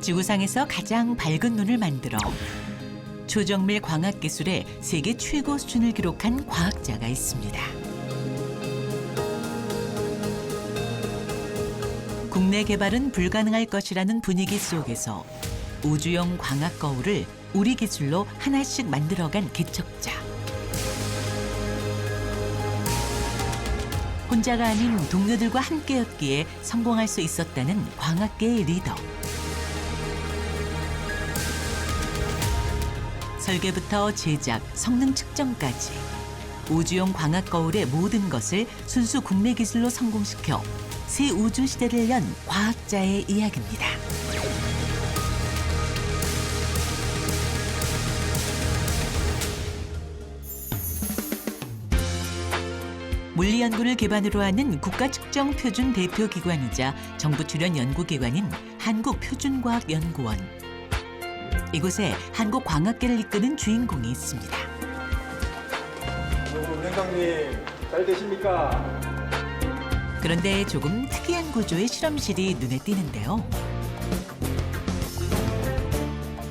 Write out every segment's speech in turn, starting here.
지구상에서 가장 밝은 눈을 만들어 초정밀 광학 기술의 세계 최고 수준을 기록한 과학자가 있습니다. 국내 개발은 불가능할 것이라는 분위기 속에서 우주용 광학 거울을 우리 기술로 하나씩 만들어간 개척자. 혼자가 아닌 동료들과 함께였기에 성공할 수 있었다는 광학계의 리더. 설계부터 제작, 성능 측정까지 우주용 광학 거울의 모든 것을 순수 국내 기술로 성공시켜 새 우주 시대를 연 과학자의 이야기입니다. 물리 연구를 기반으로 하는 국가측정표준 대표기관이자 정부 출연 연구기관인 한국표준과학연구원. 이곳에 한국광학계를 이끄는 주인공이 있습니다. 원장님, 잘 되십니까? 그런데 조금 특이한 구조의 실험실이 눈에 띄는데요.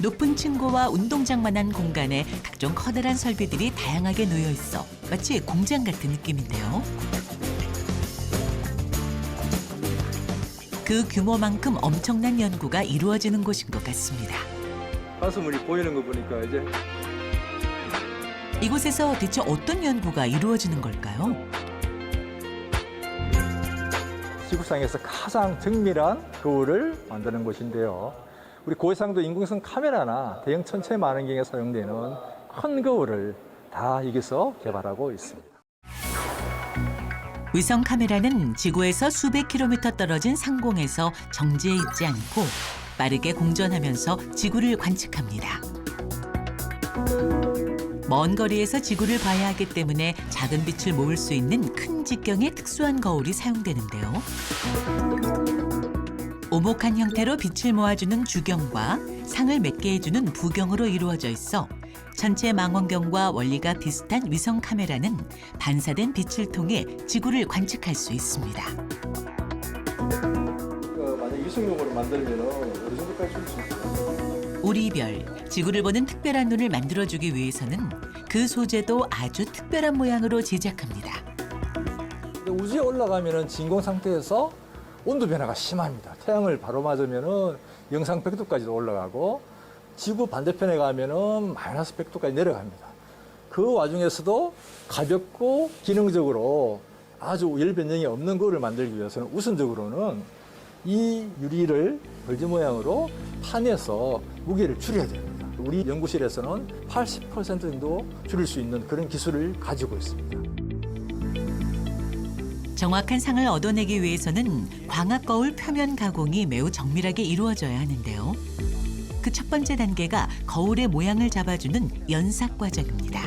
높은 층고와 운동장만한 공간에 각종 커다란 설비들이 다양하게 놓여 있어 마치 공장 같은 느낌인데요. 그 규모만큼 엄청난 연구가 이루어지는 곳인 것 같습니다. 가스물이 보이는 거 보니까 이제 이곳에서 대체 어떤 연구가 이루어지는 걸까요? 지구상에서 가장 정밀한 거울을 만드는 곳인데요. 우리 고해상도 인공성 카메라나 대형 천체 만원경에 사용되는 큰 거울을 다 여기서 개발하고 있습니다. 위성 카메라는 지구에서 수백 킬로미터 떨어진 상공에서 정지해 있지 않고 빠르게 공전하면서 지구를 관측합니다. 먼 거리에서 지구를 봐야 하기 때문에 작은 빛을 모을 수 있는 큰 직경의 특수한 거울이 사용되는데요. 오목한 형태로 빛을 모아주는 주경과 상을 맺게 해주는 부경으로 이루어져 있어 전체 망원경과 원리가 비슷한 위성 카메라는 반사된 빛을 통해 지구를 관측할 수 있습니다. 만약 위성용으로 만들면 어느 정도까지 줄 수 있어요? 우리별, 지구를 보는 특별한 눈을 만들어주기 위해서는 그 소재도 아주 특별한 모양으로 제작합니다. 우주에 올라가면 진공 상태에서 온도 변화가 심합니다. 태양을 바로 맞으면 영상 100도까지도 올라가고 지구 반대편에 가면 마이너스 100도까지 내려갑니다. 그 와중에서도 가볍고 기능적으로 아주 열 변형이 없는 거를 만들기 위해서는 우선적으로는 이 유리를 벌집 모양으로 파내서 무게를 줄여야 됩니다. 우리 연구실에서는 80% 정도 줄일 수 있는 그런 기술을 가지고 있습니다. 정확한 상을 얻어내기 위해서는 광학 거울 표면 가공이 매우 정밀하게 이루어져야 하는데요. 그 첫 번째 단계가 거울의 모양을 잡아주는 연삭 과정입니다.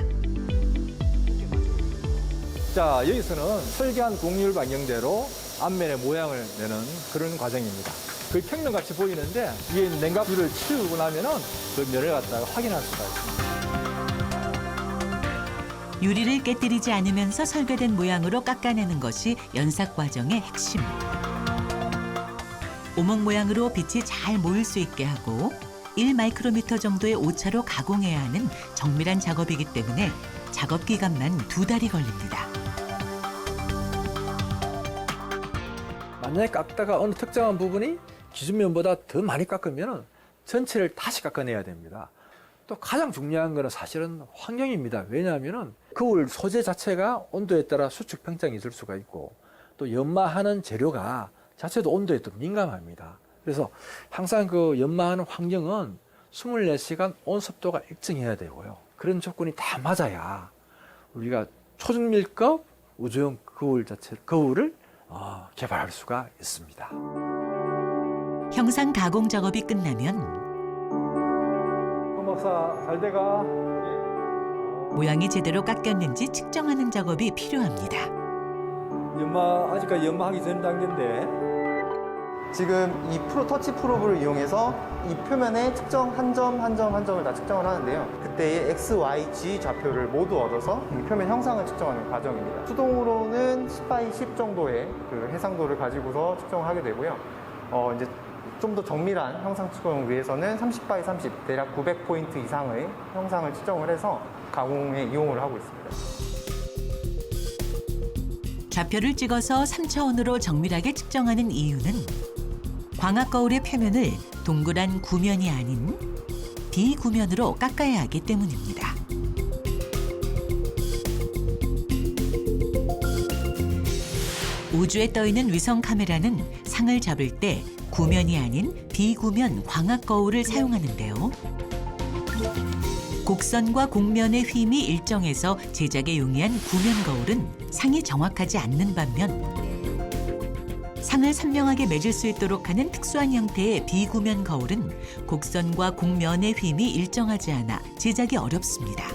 자, 여기서는 설계한 곡률 반경대로 앞면의 모양을 내는 그런 과정입니다. 거의 평면같이 보이는데 위에 냉각유를 치우고 나면은 그 면을 갖다가 확인할 수가 있습니다. 유리를 깨뜨리지 않으면서 설계된 모양으로 깎아내는 것이 연삭 과정의 핵심. 오목 모양으로 빛이 잘 모일 수 있게 하고 1마이크로미터 정도의 오차로 가공해야 하는 정밀한 작업이기 때문에 작업 기간만 2달이 걸립니다. 만약에 깎다가 어느 특정한 부분이 기준면보다 더 많이 깎으면 전체를 다시 깎아내야 됩니다. 또 가장 중요한 거는 사실은 환경입니다. 왜냐하면 거울 소재 자체가 온도에 따라 수축 팽창이 있을 수가 있고 또 연마하는 재료가 자체도 온도에 또 민감합니다. 그래서 항상 그 연마하는 환경은 24시간 온습도가 일정해야 되고요. 그런 조건이 다 맞아야 우리가 초정밀급 우주용 거울을 개발할 수가 있습니다. 형상 가공 작업이 끝나면 박사 잘 돼가. 모양이 제대로 깎였는지 측정하는 작업이 필요합니다. 아직까지 연마하기 전 단계인데. 지금 이 터치 프로브를 이용해서 이 표면에 특정 한 점을 다 측정을 하는데요. 그때의 X, Y, G 좌표를 모두 얻어서 이 표면 형상을 측정하는 과정입니다. 수동으로는 10 by 10 정도의 그 해상도를 가지고서 측정을 하게 되고요. 이제 좀 더 정밀한 형상 측정을 위해서는 30x30, 대략 900포인트 이상의 형상을 측정을 해서 가공에 이용을 하고 있습니다. 좌표를 찍어서 3차원으로 정밀하게 측정하는 이유는 광학 거울의 표면을 동그란 구면이 아닌 비구면으로 깎아야 하기 때문입니다. 우주에 떠 있는 위성 카메라는 상을 잡을 때 구면이 아닌 비구면 광학 거울을 사용하는데요. 곡선과 곡면의 휨이 일정해서 제작에 용이한 구면 거울은 상이 정확하지 않는 반면 상을 선명하게 맺을 수 있도록 하는 특수한 형태의 비구면 거울은 곡선과 곡면의 휨이 일정하지 않아 제작이 어렵습니다.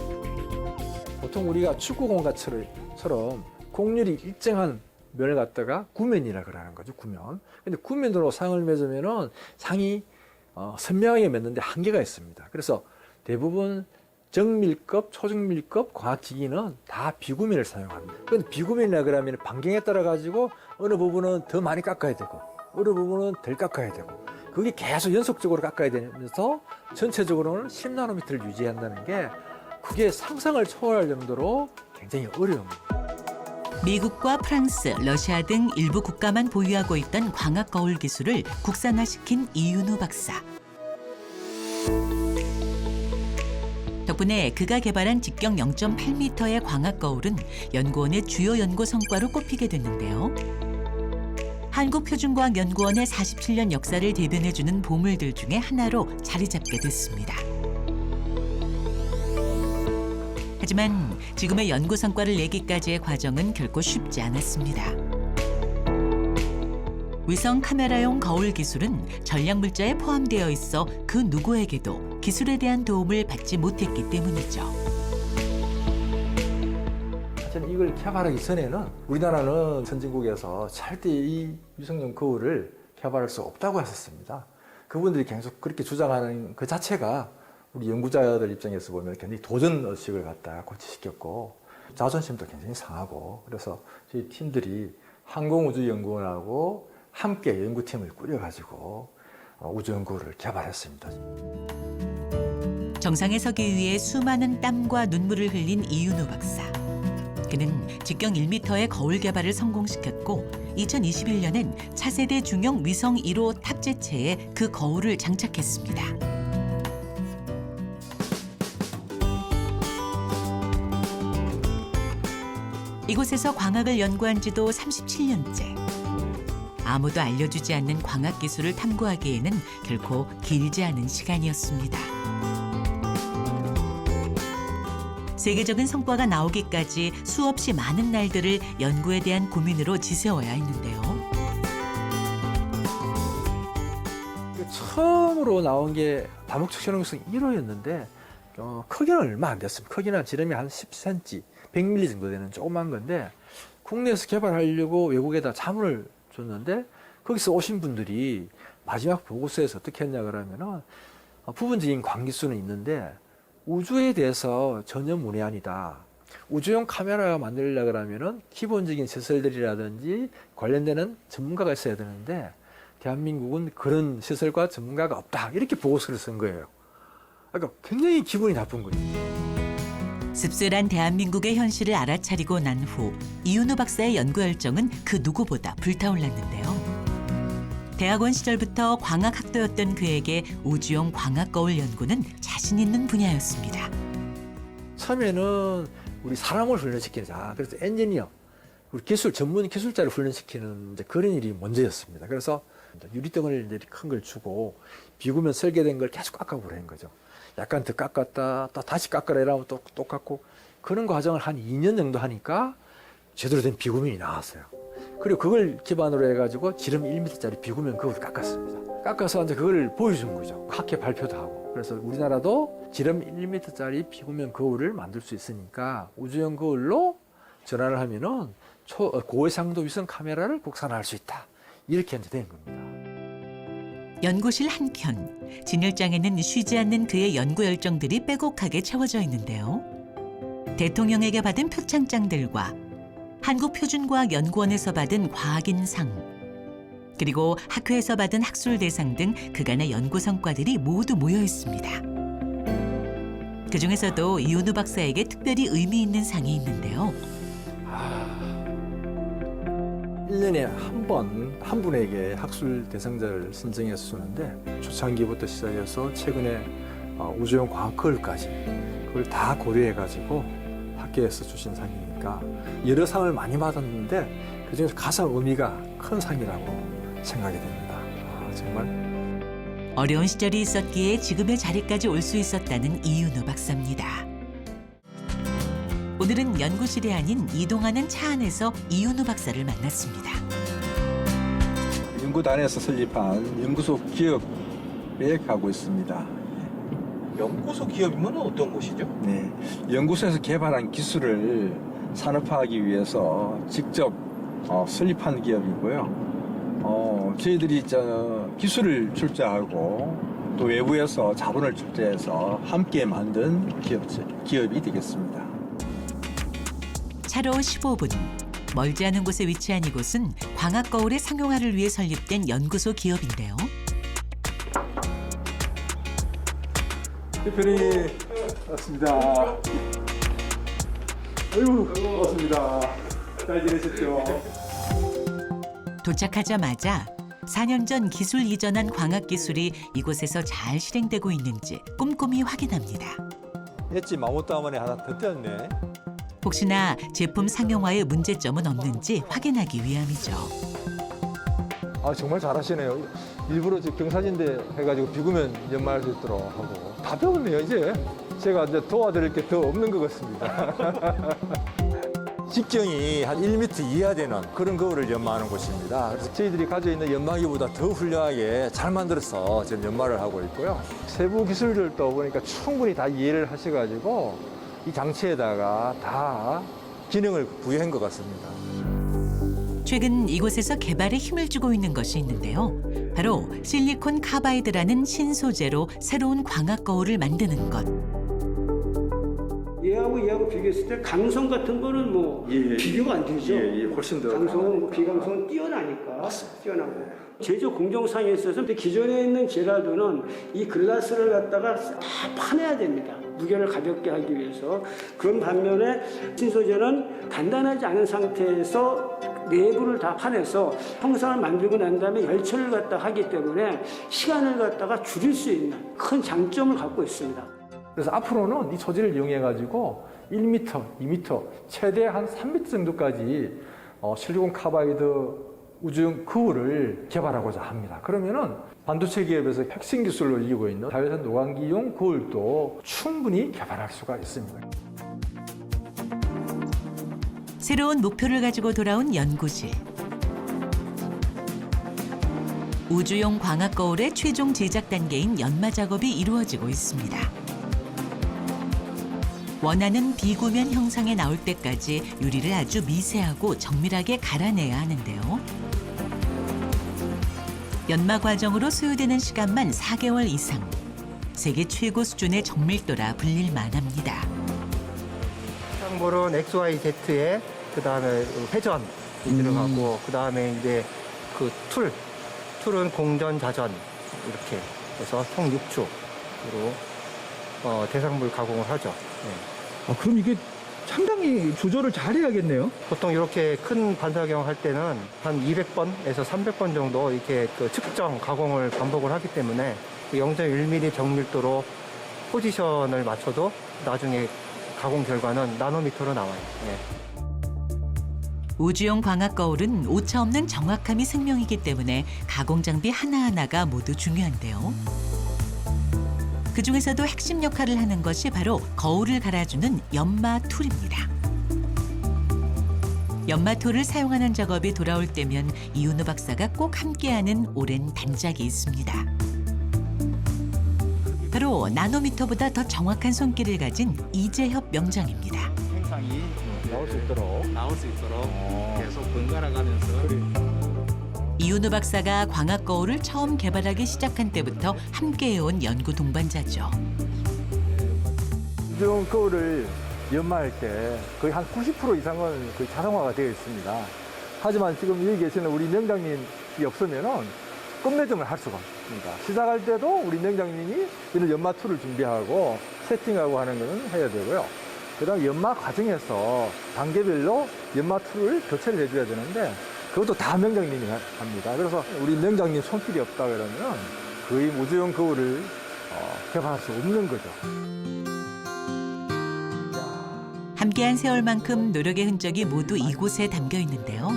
보통 우리가 축구공같처럼 곡률이 일정한 면을 갖다가 구면이라 그러는 거죠, 구면. 근데 구면으로 상을 맺으면은 상이 선명하게 맺는데 한계가 있습니다. 그래서 대부분 정밀급, 초정밀급 광학기기는 다 비구면을 사용합니다. 근데 비구면이라 그러면 반경에 따라 가지고 어느 부분은 더 많이 깎아야 되고 어느 부분은 덜 깎아야 되고 그게 계속 연속적으로 깎아야 되면서 전체적으로는 10나노미터를 유지한다는 게 그게 상상을 초월할 정도로 굉장히 어려운 거예요. 미국과 프랑스, 러시아 등 일부 국가만 보유하고 있던 광학 거울 기술을 국산화시킨 이윤우 박사. 덕분에 그가 개발한 직경 0.8m의 광학 거울은 연구원의 주요 연구 성과로 꼽히게 됐는데요. 한국표준과학연구원의 47년 역사를 대변해주는 보물들 중에 하나로 자리 잡게 됐습니다. 하지만 지금의 연구 성과를 내기까지의 과정은 결코 쉽지 않았습니다. 위성 카메라용 거울 기술은 전략 물자에 포함되어 있어 그 누구에게도 기술에 대한 도움을 받지 못했기 때문이죠. 사실 이걸 개발하기 전에는 우리나라는 선진국에서 절대 이 위성용 거울을 개발할 수 없다고 했었습니다. 그분들이 계속 그렇게 주장하는 그 자체가 우리 연구자들 입장에서 보면 굉장히 도전 의식을 갖다 고취시켰고 자존심도 굉장히 상하고 그래서 저희 팀들이 항공우주연구원하고 함께 연구팀을 꾸려가지고 우주연구를 개발했습니다. 정상에 서기 위해 수많은 땀과 눈물을 흘린 이윤우 박사. 그는 직경 1m의 거울 개발을 성공시켰고 2021년엔 차세대 중형 위성 1호 탑재체에 그 거울을 장착했습니다. 이곳에서 광학을 연구한 지도 37년째. 아무도 알려주지 않는 광학 기술을 탐구하기에는 결코 길지 않은 시간이었습니다. 세계적인 성과가 나오기까지 수없이 많은 날들을 연구에 대한 고민으로 지새워야 했는데요. 처음으로 나온 게 다목적 실험성 1호였는데 크기는 얼마 안 됐습니다. 크기는 지름이 한 10cm, 100mm 정도 되는 조그만 건데 국내에서 개발하려고 외국에다 자문을 줬는데 거기서 오신 분들이 마지막 보고서에서 어떻게 했냐 그러면은 부분적인 광기수는 있는데 우주에 대해서 전혀 문외한이다. 우주용 카메라 만들려고 그러면은 기본적인 시설들이라든지 관련되는 전문가가 있어야 되는데 대한민국은 그런 시설과 전문가가 없다. 이렇게 보고서를 쓴 거예요. 그러니까 굉장히 기분이 나쁜 거예요. 씁쓸한 대한민국의 현실을 알아차리고 난 후 이윤우 박사의 연구 열정은 그 누구보다 불타올랐는데요. 대학원 시절부터 광학학도였던 그에게 우주용 광학 거울 연구는 자신 있는 분야였습니다. 처음에는 우리 사람을 훈련시키자. 그래서 엔지니어, 우리 기술 전문 기술자를 훈련시키는 그런 일이 먼저였습니다. 그래서 유리덩어리를 큰 걸 주고 비구면 설계된 걸 계속 깎아보라는 거죠. 약간 더 깎았다, 또 다시 깎아라 이러면 또 똑같고 그런 과정을 한 2년 정도 하니까 제대로 된 비구면이 나왔어요. 그리고 그걸 기반으로 해가지고 지름 1m짜리 비구면 거울을 깎았습니다. 깎아서 이제 그걸 보여준 거죠. 학회 발표도 하고. 그래서 우리나라도 지름 1m짜리 비구면 거울을 만들 수 있으니까 우주용 거울로 전환을 하면은 고해상도 위성 카메라를 국산화할 수 있다. 이렇게 이제 된 겁니다. 연구실 한켠, 진열장에는 쉬지 않는 그의 연구 열정들이 빼곡하게 채워져 있는데요. 대통령에게 받은 표창장들과 한국표준과학연구원에서 받은 과학인상, 그리고 학회에서 받은 학술 대상 등 그간의 연구 성과들이 모두 모여 있습니다. 그중에서도 이윤우 박사에게 특별히 의미 있는 상이 있는데요. 1년에 한 번 한 분에게 학술 대상자를 선정해서 주는데 초창기부터 시작해서 최근에 우주용 과학거울까지 그걸 다 고려해가지고 학계에서 주신 상이니까 여러 상을 많이 받았는데 그중에서 가장 의미가 큰 상이라고 생각이 됩니다. 정말 어려운 시절이 있었기에 지금의 자리까지 올 수 있었다는 이윤우 박사입니다. 오늘은 연구실이 아닌 이동하는 차 안에서 이윤우 박사를 만났습니다. 연구단에서 설립한 연구소 기업에 가고 있습니다. 연구소 기업이면 어떤 곳이죠? 네, 연구소에서 개발한 기술을 산업화하기 위해서 직접 설립한 기업이고요. 저희들이 기술을 출자하고 또 외부에서 자본을 출자해서 함께 만든 기업이 되겠습니다. 차로 15분. 멀지 않은 곳에 위치한 이곳은 광학거울의 상용화를 위해 설립된 연구소 기업인데요. 대표님, 왔습니다. 아유, 반갑습니다. 잘 지내셨죠? 도착하자마자 4년 전 기술 이전한 광학기술이 이곳에서 잘 실행되고 있는지 꼼꼼히 확인합니다. 엣지 마모따만에 하나 더 떼었네. 혹시나 제품 상용화에 문제점은 없는지 확인하기 위함이죠. 정말 잘하시네요. 일부러 경사진대 해가지고 비구면 연마할 수 있도록 하고 다 배웠네요. 이제 제가 이제 도와드릴 게 더 없는 것 같습니다. 직경이 한 1m 이하 되는 그런 거울을 연마하는 곳입니다. 그래서 저희들이 가지고 있는 연마기보다 더 훌륭하게 잘 만들어서 지금 연마를 하고 있고요. 세부 기술들도 보니까 충분히 다 이해를 하셔가지고 이 장치에다가 다 기능을 부여한 것 같습니다. 최근 이곳에서 개발에 힘을 주고 있는 것이 있는데요. 바로 실리콘 카바이드라는 신소재로 새로운 광학거울을 만드는 것. 얘하고 비교했을 때 강성 같은 거는 뭐 비교가 안 되죠. 훨씬 더 강성은 비강성은 뛰어나니까. 뛰어나고. 제조 공정상에 있어서 기존에 있는 제라도는 이 글라스를 갖다가 다 파내야 됩니다. 무게를 가볍게 하기 위해서. 그런 반면에 신소재는 단단하지 않은 상태에서 내부를 다 파내서 형상을 만들고 난 다음에 열처를 갖다 하기 때문에 시간을 갖다가 줄일 수 있는 큰 장점을 갖고 있습니다. 그래서 앞으로는 이 소재를 이용해가지고 1m, 2m, 최대 한 3m 정도까지 실리콘 카바이드 우주용 거울을 개발하고자 합니다. 그러면은 반도체 기업에서 핵심 기술로 이기고 있는 자외선 노광기용 거울도 충분히 개발할 수가 있습니다. 새로운 목표를 가지고 돌아온 연구실. 우주용 광학거울의 최종 제작 단계인 연마 작업이 이루어지고 있습니다. 원하는 비구면 형상에 나올 때까지 유리를 아주 미세하고 정밀하게 갈아내야 하는데요. 연마 과정으로 소요되는 시간만 4개월 이상. 세계 최고 수준의 정밀도라 불릴 만합니다. 상볼은 XYZ에 그다음에 회전이 들어가고 그다음에 이제 그 툴은 공전 자전 이렇게 해서 총 6축으로 대상물 가공을 하죠. 네. 그럼 이게 상당히 조절을 잘 해야겠네요. 보통 이렇게 큰 반사경 할 때는 한 200번에서 300번 정도 이렇게 그 측정, 가공을 반복을 하기 때문에 0.1mm 정밀도로 포지션을 맞춰도 나중에 가공 결과는 나노미터로 나와요. 네. 우주용 광학거울은 오차없는 정확함이 생명이기 때문에 가공 장비 하나하나가 모두 중요한데요. 그중에서도 핵심 역할을 하는 것이 바로 거울을 갈아주는 연마 툴입니다. 연마 툴을 사용하는 작업이 돌아올 때면 이윤우 박사가 꼭 함께하는 오랜 단짝이 있습니다. 바로 나노미터보다 더 정확한 손길을 가진 이재협 명장입니다. 행상이 나올 수 있도록 계속 번갈아가면서 이윤우 박사가 광학거울을 처음 개발하기 시작한 때부터 함께해온 연구 동반자죠. 우주용 거울을 연마할 때 거의 한 90% 이상은 거의 자동화가 되어 있습니다. 하지만 지금 여기 계시는 우리 명장님 없으면은 끝맺음을 할 수가 없습니다. 시작할 때도 우리 명장님이 이런 연마 툴을 준비하고 세팅하고 하는 것은 해야 되고요. 그다음 연마 과정에서 단계별로 연마 툴을 교체를 해줘야 되는데 그것도 다 명장님이 합니다. 그래서 우리 명장님 손길이 없다 그러면 거의 우주용 거울을 개발할 수 없는 거죠. 함께한 세월만큼 노력의 흔적이 모두 이곳에 담겨 있는데요.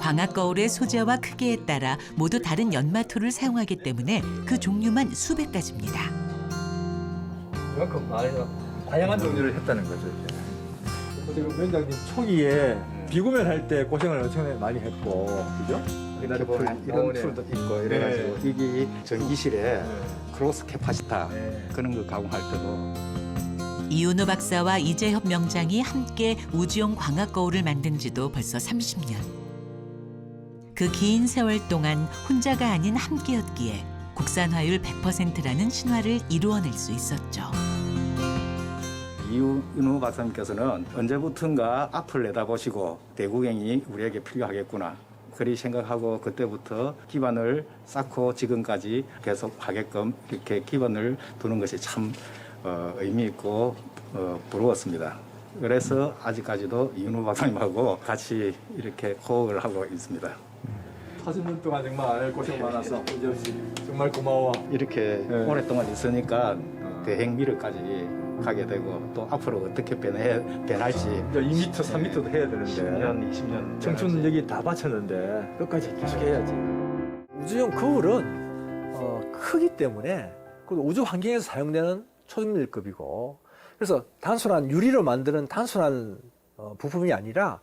광학 거울의 소재와 크기에 따라 모두 다른 연마툴을 사용하기 때문에 그 종류만 수백 가지입니다. 이만큼 다양한 종류를 했다는 거죠. 이제. 지금 위원장님 초기에 비구면 할 때 고생을 엄청 많이 했고, 그죠? 이런 툴도 있고 이래가지고 이게 전기실에 크로스 캐파시타 그런 거 가공할 때도 이윤우 박사와 이재협 명장이 함께 우주용 광학 거울을 만든 지도 벌써 30년. 그 긴 세월 동안 혼자가 아닌 함께였기에 국산화율 100%라는 신화를 이루어낼 수 있었죠. 이윤우 박사님께서는 언제부턴가 앞을 내다보시고 대구경이 우리에게 필요하겠구나 그리 생각하고 그때부터 기반을 쌓고 지금까지 계속 하게끔 이렇게 기반을 두는 것이 참 의미 있고 부러웠습니다. 그래서 아직까지도 이윤우 박사님하고 같이 이렇게 호흡을 하고 있습니다. 40년 동안 정말 고생 많았어. 이재 씨 정말 고마워. 이렇게 오랫동안 있으니까 대행미르까지 가게 되고 또 앞으로 어떻게 변할지 이제 2m, 3m도 해야 되는데 10년, 20년 청춘 여기 다 바쳤는데 끝까지 계속 해야지. 우주용 거울은 크기 때문에 그 우주 환경에서 사용되는 초중밀급이고 그래서 단순한 유리로 만드는 단순한 부품이 아니라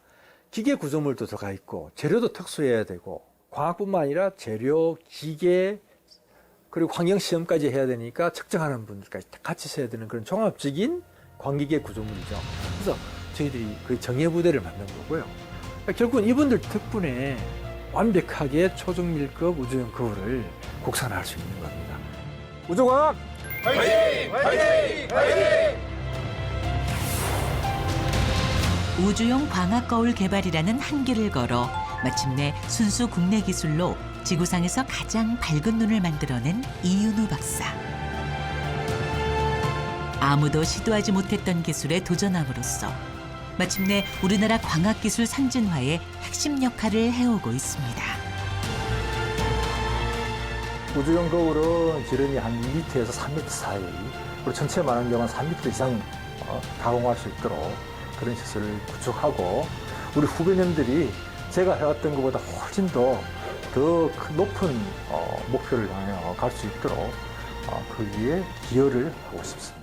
기계 구조물도 들어가 있고 재료도 특수해야 되고 과학뿐만 아니라 재료, 기계 그리고 환경 시험까지 해야 되니까 측정하는 분들까지 같이 써야 되는 그런 종합적인 광기계 구조물이죠. 그래서 저희들이 그 정예부대를 만든 거고요. 결국은 이분들 덕분에 완벽하게 초중밀급 우주용 거울을 국산화할 수 있는 겁니다. 우주과학 화이팅! 화이팅! 화이팅! 우주용 광학 거울 개발이라는 한계를 걸어 마침내 순수 국내 기술로 지구상에서 가장 밝은 눈을 만들어낸 이윤우 박사. 아무도 시도하지 못했던 기술에 도전함으로써 마침내 우리나라 광학기술 선진화의 핵심 역할을 해오고 있습니다. 우주용 거울은 지름이 한 2m에서 3m 사이, 그리고 전체 망원경은 3m 이상 가공할 수 있도록 그런 시설을 구축하고 우리 후배님들이 제가 해왔던 것보다 훨씬 더 높은 목표를 향해 갈 수 있도록 거기에 기여를 하고 싶습니다.